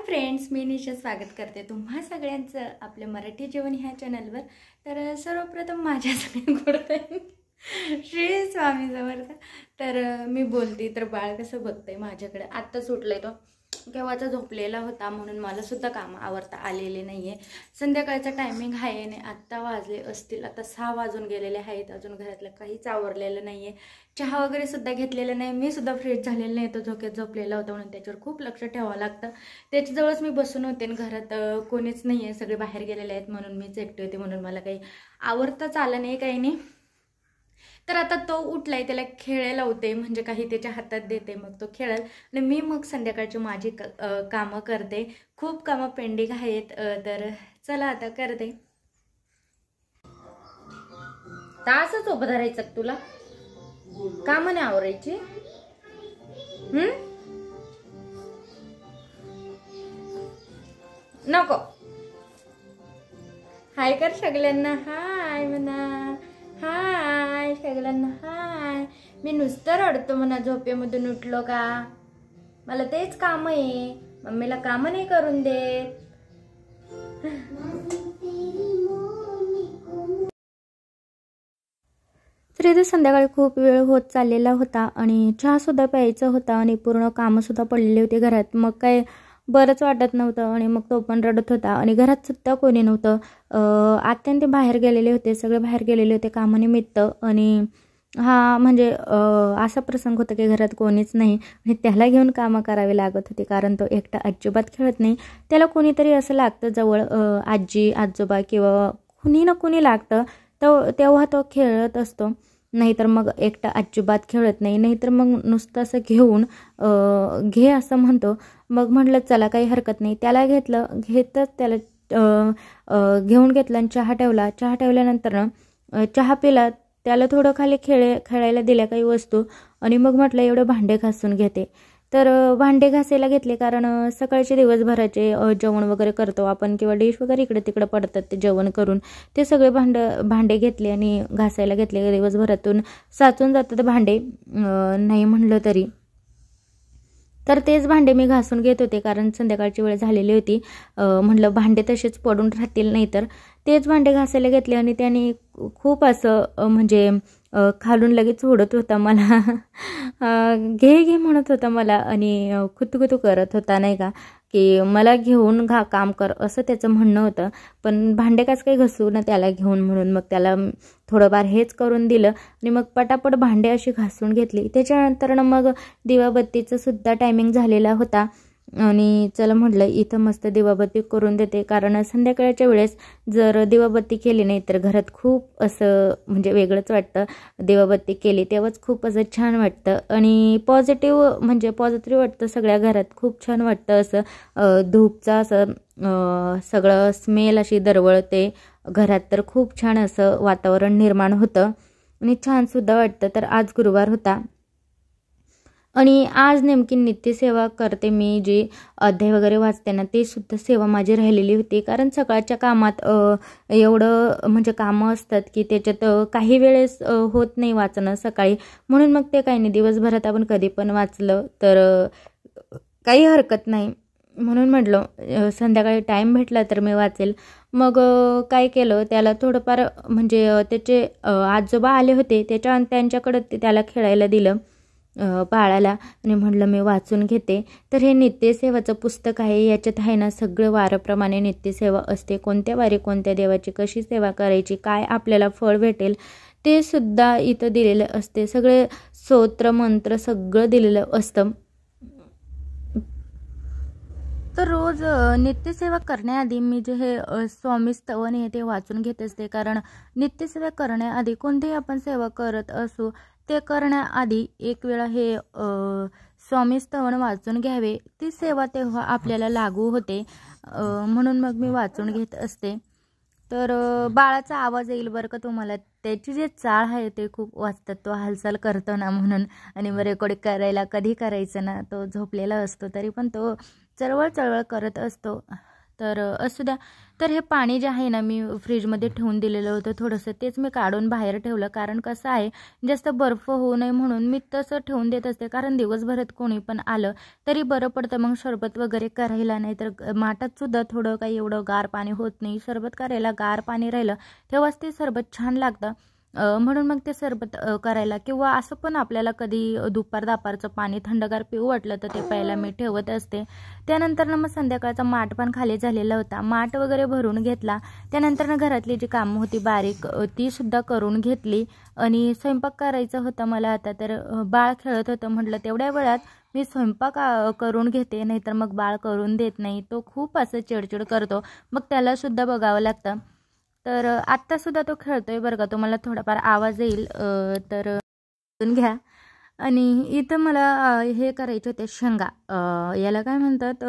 Friends, मी निशा स्वागत करते तुम्हा सगळ्यांचं आपल्या मराठी जेवण ह्या चॅनलवर। तर सर्वप्रथम माझ्या सगळ्यांकडे श्री स्वामी समर्थ। तर मी बोलते तर बाळ कसं बघतंय माझ्याकडे, आत्ताच उठलाय तो, केव्हाचा झोपलेला होता म्हणून मला सुद्धा काम आवरता आलेले नाहीये। संध्याकाळचा टायमिंग आहे आणि आत्ता वाजले असतील, आता 6 वाजून गेलेले आहेत, अजून घरातलं काहीच आवरलेलं नाहीये। चहा वगैरे सुद्धा घेतलेला नाही, मी सुद्धा फ्रेश झालेलं नाही, तो झोक्यात झोपलेला होता म्हणून त्याच्यावर खूप लक्ष ठेवावं लागतं। त्याच्याजवळच मी बसून होते आणि घरात कोणीच नाहीये, सगळे बाहेर गेलेले आहेत म्हणून मीच एकटी होते, म्हणून मला काही आवरताच आलं नाही, काही नाही। तर आता तो उठलाय, त्याला खेळायला लावते, म्हणजे काही त्याच्या हातात देते, मग तो खेळेल आणि मी मग संध्याकाळची माझी कामं करते। खूप कामं पेंडिंग आहेत, तर चला आता करते। तासच उभं धरायचं तुला, कामं नाही आवरायची। नको, हाय कर सगळ्यांना, हाय म्हणा, हाय सगळ्यांना हाय। मी नुसतं रडतो म्हणा झोपेमधून उठलो का, मला तेच काम आहे, मम्मीला काम नाही करून देत। तर इथे संध्याकाळी खूप वेळ होत चाललेला होता आणि चहा सुद्धा प्यायचा होता आणि पूर्ण कामं सुद्धा पडलेली होती घरात, मग काय बरंच वाटत नव्हतं आणि मग तो पण रडत होता आणि घरात सुद्धा कोणी नव्हतं। आत्यान ते बाहेर गेलेले होते, सगळे बाहेर गेलेले होते कामानिमित्त आणि हा म्हणजे असा प्रसंग होता की घरात कोणीच नाही आणि त्याला घेऊन कामं करावी लागत होती, कारण तो एकटा अजिबात खेळत नाही, त्याला कोणीतरी असं लागतं जवळ, आजी आजोबा किंवा कुणी ना कुणी लागतं, तेव्हा तो खेळत असतो, नाहीतर मग एकटा अजिबात खेळत नाही। नाहीतर मग नुसतं असं घेऊन घे असं म्हणतो, मग म्हटलं चला काही हरकत नाही, त्याला घेतच त्याला घेऊन घेतलं आणि चहा ठेवला। चहा ठेवल्यानंतर चहा पिला, त्याला थोडं खाली खेळायला दिल्या काही वस्तू आणि मग म्हटलं एवढे भांडे घासून घेते। तर भांडे घासायला घेतले, कारण सकाळचे दिवसभराचे जेवण वगैरे करतो आपण किंवा डिश वगैरे इकडे तिकडे पडतात, ते जेवण करून ते सगळे भांडे घेतले आणि घासायला घेतले। दिवसभरातून साचून जातात भांडे, नाही म्हणलं तरी, तर तेच भांडे मी घासून घेत होते, कारण संध्याकाळची वेळ झालेली होती, म्हटलं भांडे तसेच पडून राहतील नाही, तर तेच भांडे घासायला घेतले आणि त्याने खूप असं म्हणजे खालून लगेच ओढत होता मला, घे घे म्हणत होता मला आणि खुतखुतू करत होता, नाही का, की मला घेऊन काम कर असं त्याचं म्हणणं होतं। पण भांडे काच काही घसू ना त्याला घेऊन, म्हणून मग त्याला थोडंफार हेच करून दिलं आणि मग पटापट भांडे अशी घासून घेतली। त्याच्यानंतर मग दिवाबत्तीचं सुद्धा टायमिंग झालेला होता आणि चला म्हटलं इथं मस्त दिवाबत्ती करून देते, कारण संध्याकाळच्या वेळेस जर दिवाबत्ती केली नाही तर घरात खूप असं म्हणजे वेगळंच वाटतं, दिवाबत्ती केली तेव्हाच खूप असं छान वाटतं आणि पॉझिटिव्ह वाटतं, सगळ्या घरात खूप छान वाटतं, असं धूपचा असं सगळं स्मेल अशी दरवळते घरात, तर खूप छान असं वातावरण निर्माण होतं आणि छान सुद्धा वाटतं। तर आज गुरुवार होता आणि आज नेमकी नित्यसेवा करते मी, जी अध्याय वगैरे वाचते ना ते सुद्धा सेवा माझी राहिलेली होती, कारण सकाळच्या कामात एवढं म्हणजे कामं असतात की त्याच्यात काही वेळेस होत नाही वाचणं सकाळी, म्हणून मग ते काही नाही, दिवसभरात आपण कधी पण वाचलं तर काही हरकत नाही, म्हणून म्हटलं संध्याकाळी टाईम भेटला तर मी वाचेल। मग काय केलं, त्याला थोडंफार म्हणजे त्याचे आजोबा आले होते, त्यांच्याकडं त्याला खेळायला दिलं बाळाला आणि म्हटलं मी वाचून घेते। तर हे नित्यसेवाचं पुस्तक आहे, याच्यात आहे ना सगळं वाराप्रमाणे नित्यसेवा असते, कोणत्या वारी कोणत्या देवाची कशी सेवा करायची, काय आपल्याला फळ भेटेल ते सुद्धा इथं दिलेलं असते, सगळे स्तोत्र मंत्र सगळं दिलेलं असतं। तर रोज नित्यसेवा करण्याआधी मी जे हे स्वामी स्तवन आहे ते वाचून घेत असते, कारण नित्यसेवा करण्याआधी कोणतीही आपण सेवा करत असू ते करण्याआधी एक वेळा हे स्वामी स्तवन वाचून घ्यावे, ती सेवा तेव्हा आपल्याला लागू होते, म्हणून मग मी वाचून घेत असते। तर बाळाचा आवाज येईल बरं का तुम्हाला, त्याची जे चाळ आहे ते खूप वाचतात, तो हालचाल करतो ना म्हणून, आणि मग रेकॉर्डिंग करायला कधी करायचं ना, तो झोपलेला असतो तरी पण तो चळवळ करत असतो, तर असू द्या. तर हे पाणी जे आहे ना मी फ्रीजमध्ये ठेवून दिलेलं होतं थोडंसं, तेच मी काढून बाहेर ठेवलं. कारण कसं आहे जास्त बर्फ होऊ नये म्हणून मी तसं ठेवून देत असते. कारण दिवसभरात कोणी पण आलं तरी बरं पडतं मग सरबत वगैरे करायला. नाही तर माठात सुद्धा थोडं काही एवढं गार पाणी होत नाही. सरबत करायला गार पाणी राहिलं तेव्हाच ते सरबत छान लागतं. म्हणून मग ते सरबत करायला किंवा असं पण आपल्याला कधी दुपारचं पाणी थंडगार पिऊ वाटलं तर ते प्यायला मी ठेवत असते. त्यानंतर मग संध्याकाळचा माठ पण खाली झालेला होता. माठ वगैरे भरून घेतला. त्यानंतर घरातली जी कामं होती बारीक ती सुद्धा करून घेतली आणि स्वयंपाक करायचा होता मला आता. तर बाळ खेळत होतं, म्हटलं तेवढ्या वेळात मी स्वयंपाक करून घेते, नाहीतर मग बाळ करून देत नाही. तो खूप असं चिडचिड करतो, मग त्याला सुद्धा बघावं लागतं. तर आत्तासुद्धा तो खेळतोय बरं का, तुम्हाला थोडाफार आवाज येईल तर घ्या. आणि इथं मला हे करायचे होते शेंगा, याला काय म्हणतात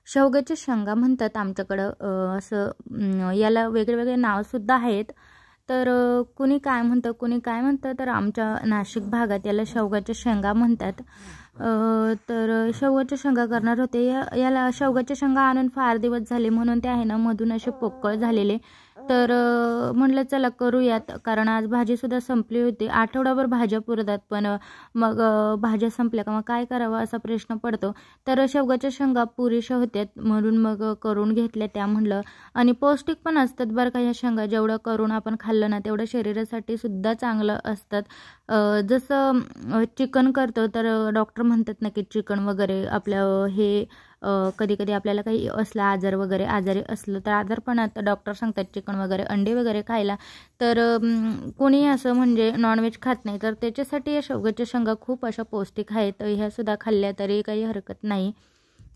शेवग्याच्या शेंगा म्हणतात आमच्याकडं. असं याला वेगळे नावसुद्धा आहेत. तर कुणी काय म्हणतं तर आमच्या नाशिक भागात याला शेवग्याच्या शेंगा म्हणतात. तर शेवग्याच्या शेंगा करणार होते. याला शेवग्याच्या शेंगा आणून फार दिवस झाले म्हणून ते आहे ना मधून असे पोकळ झालेले. तर म्हटलं चला करूयात, कारण आज भाजीसुद्धा संपली होती. आठवडाभर भाज्या पुरतात, पण मग भाज्या संपल्या का मग काय करावं असा प्रश्न पडतो. तर शेवगाच्या शेंगा पुरेशा होत्यात म्हणून मग करून घेतल्या त्या म्हटलं. आणि पौष्टिक पण असतात बरं का ह्या शेंगा. जेवढं करून आपण खाल्लं ना तेवढं शरीरासाठी सुद्धा चांगलं असतात. जसं चिकन करतो तर डॉक्टर म्हणतात ना की चिकन वगैरे आपलं हे कधी कधी आपल्याला काही असला आजारी असलं तर आजारपणात डॉक्टर सांगतात चिकन वगैरे अंडे वगैरे खायला. तर कोणी असं म्हणजे नॉनव्हेज खात नाही तर त्याच्यासाठी या शेवग्याच्या शेंगा खूप अशा पौष्टिक आहेत. ह्या सुद्धा खाल्ल्या तरी काही हरकत नाही.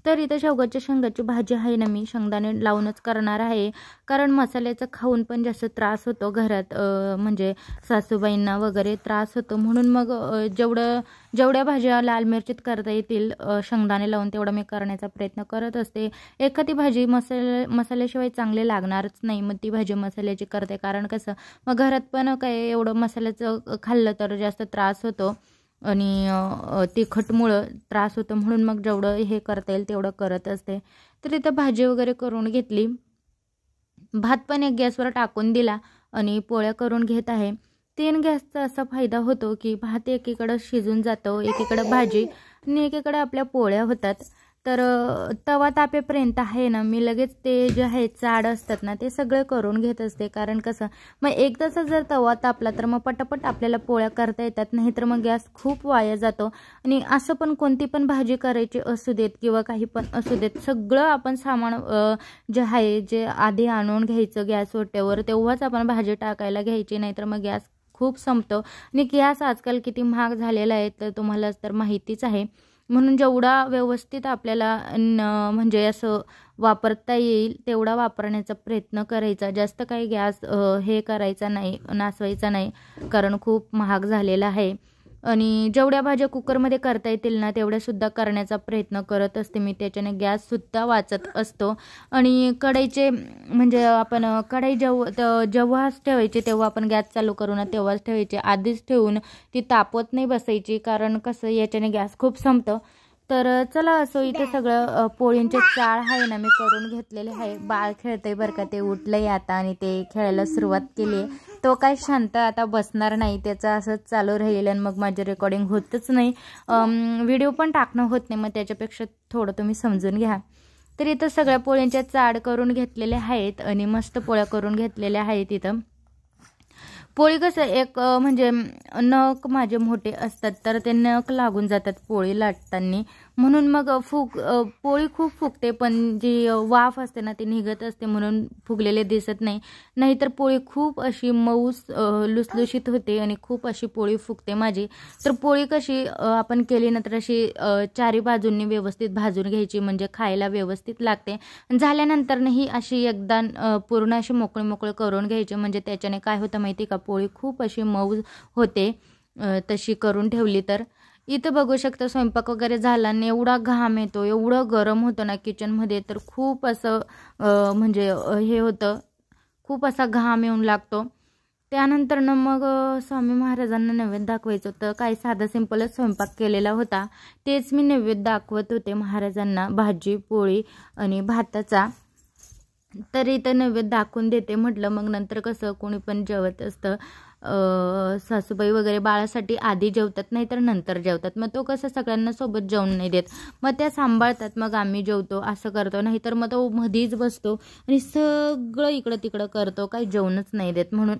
तर इथं शेवग्याच्या शेंगाची भाजी आहे ना मी शेंगदाणे लावूनच करणार आहे. कारण मसाल्याचं खाऊन पण जास्त त्रास होतो घरात, म्हणजे सासूबाईंना वगैरे त्रास होतो. म्हणून मग जेवढ्या भाज्या लाल मिरचीत करता येतील शेंगदाणे लावून तेवढं मी करण्याचा प्रयत्न करत असते. एखादी भाजी मसाल्याशिवाय चांगली लागणारच नाही, मग ती भाजी मसाल्याची करते. कारण कसं मग घरात पण काय एवढं मसाल्याचं खाल्लं तर जास्त त्रास होतो आणि तिखटमुळं त्रास होतो. म्हणून मग जेवढं हे करता येईल तेवढं करत असते. तर इथं भाजी वगैरे करून घेतली. भात पण एक गॅसवर टाकून दिला आणि पोळ्या करून घेत आहे. 3 गॅसचा असा फायदा होतो की भात एकीकडं शिजून जातो, एकीकडं भाजी आणि एकीकडं आपल्या पोळ्या होतात. तर तवा तापेपर्यंत आहे ना मी लगेच ते जे आहे चाड असतात ना ते सगळे करून घेत असते. कारण कसं मग एकदाच जर तवा तापला तर मग पटापट आपल्याला पोळ्या करता येतात, नाहीतर मग गॅस खूप वाया जातो. आणि असं पण कोणती पण भाजी करायची असू देत किंवा काही पण असू देत, सगळं आपण सामान जे आहे जे आधी आणून घ्यायचं गॅस ओट्यावर, तेव्हाच आपण भाजी टाकायला घ्यायची, नाहीतर मग गॅस खूप संपतो. आणि गॅस आजकाल किती महाग झालेला आहे तर तुम्हाला तर माहितीच आहे. म्हणून जेवढा व्यवस्थित आपल्याला म्हणजे असं वापरता येईल तेवढा वापरण्याचा प्रयत्न करायचा. जास्त काही गॅस हे करायचा नाही, नासवायचा नाही, कारण खूप महाग झालेला आहे. आणि जेवढ्या भाज्या कुकरमध्ये करता येतील ना तेवढ्यासुद्धा करण्याचा प्रयत्न करत असते मी. त्याच्याने गॅससुद्धा वाचत असतो. आणि कढईचे म्हणजे आपण कढई जेव्हाच ठेवायची तेव्हा आपण गॅस चालू करू ना तेव्हाच ठेवायची, आधीच ठेवून ती तापवत नाही बसायची, कारण कसं याच्याने गॅस खूप संपतं. तर चला असं इथे सगळं पोळींचे चाळ आहे ना मी करून घेतलेले आहे. बाळ खेळतंय बरं का, ते उठलंय आता आणि ते खेळायला सुरुवात केली आहे. तो काय शांत आता बसणार नाही, त्याचं असंच चालू राहील आणि मग माझी रेकॉर्डिंग होतच नाही, व्हिडिओ पण टाकणं होत नाही. मग त्याच्यापेक्षा थोडं तुम्ही समजून घ्या. तर इथं सगळ्या पोळ्यांच्या चाळ करून घेतलेल्या आहेत आणि मस्त पोळ्या करून घेतलेल्या आहेत. इथं पोळी कसं एक म्हणजे नख माझे मोठे असतात तर ते नख लागून जातात पोळी लाटताना, म्हणून मग पोळी खूप फुगते. पण जी वाफ असते ना ती निघत असते म्हणून फुगलेले दिसत नाही. नाहीतर पोळी खूप अशी मऊस लुसलुशीत होते आणि खूप अशी पोळी फुगते माझी. तर पोळी कशी आपण केली ना तर अशी चारी बाजूंनी व्यवस्थित भाजून घ्यायची, म्हणजे खायला व्यवस्थित लागते. झाल्यानंतरही अशी एकदा पूर्ण अशी मोकळी करून घ्यायची, म्हणजे त्याच्याने काय होतं माहिती का, पोळी खूप अशी मऊ होते तशी करून ठेवली तर. इथं बघू शकता स्वयंपाक वगैरे झाला आणि एवढा घाम येतो, एवढं गरम होतं ना किचनमध्ये, तर खूप असं म्हणजे हे होतं, खूप असा घाम येऊन लागतो. त्यानंतर मग स्वामी महाराजांना नैवेद्य दाखवायचं होतं. काही साधा सिंपलच स्वयंपाक केलेला होता, तेच मी नैवेद्य दाखवत होते महाराजांना, भाजी पोळी आणि भाताचा. तर इथं नैवेद्य दाखवून देते म्हटलं. मग नंतर कसं कोणी पण जेवत असतं, सासूबाई वगैरे बाळासाठी आधी जेवतात, नाही तर नंतर जेवतात. मग तो कसं सगळ्यांना सोबत जेवण नाही देत, मग त्या सांभाळतात, मग आम्ही जेवतो असं करतो. नाहीतर मग तो मधीच बसतो आणि सगळं इकडं तिकडं करतो, काही जेवणच नाही देत. म्हणून